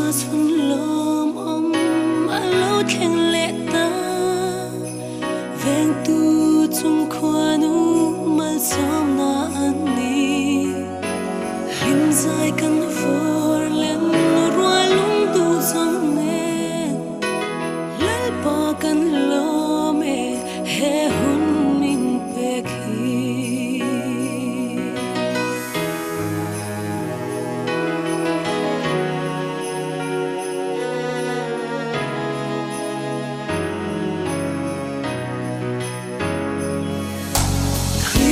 Christmas hun lom alo khen lệ ta veng tu chung khoa nu mal som na ani lim zai kan for len rua lung tu som ne lal pa kan lo me he hun min pe khi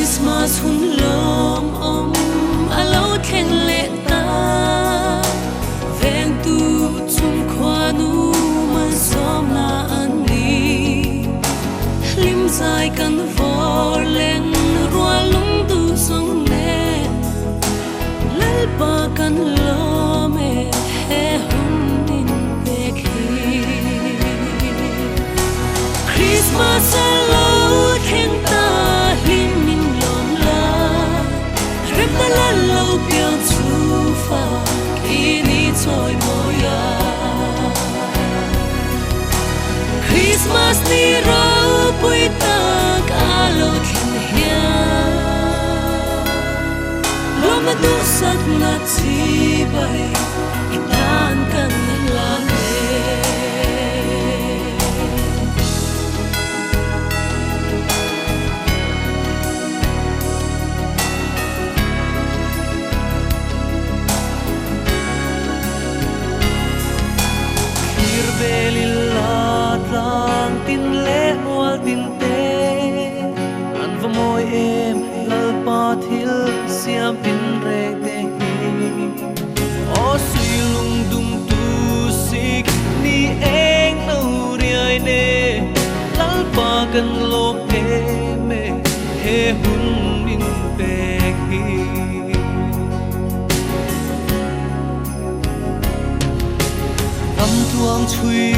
Christmas hun lom alo khen lệ ta veng tu chung khoa nu man som na ani lim zai kan vor len rua lung tu song ne lal pa kan lo me he hun din pe khi Christmas alo khen ta la lâu biểu chu pha khi ni trôi moya Christmas ni rau pui ta cả lâu khen hia lo ma tu sắc na chi bay itan kan la lang tin lệ oal tin te an va moi em lal pa thil siam pin re te o sui lung dung tu sik ni eng no riai ne lal pa kan lo pe me he hun min pe hi am tuang chui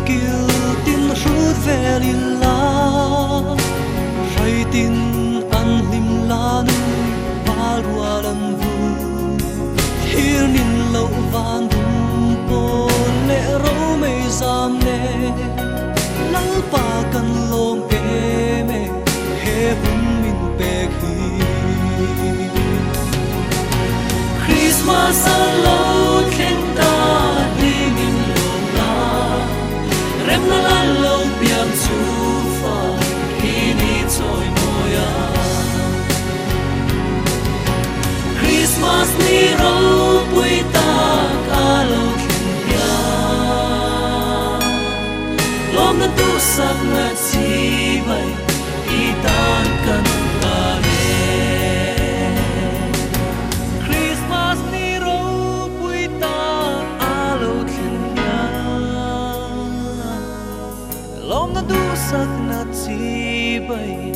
kêu tin rút về đi la rơi tin ăn lim la nuôi ba rùa lần vu hiu nín lâu vàng đum po lệ râu mây giam nè lal pa kan lom em he bun min pe khi Christmas alone khen ta đi min rem la la lâu biang chu pha khi ni trôi moya Christmas ni rau pui ta ka lo khen ya lom na tu sak na chi bai i tan kan ta le Christmas ni rau pui ta a lo khen ya lom na du sak na chi bai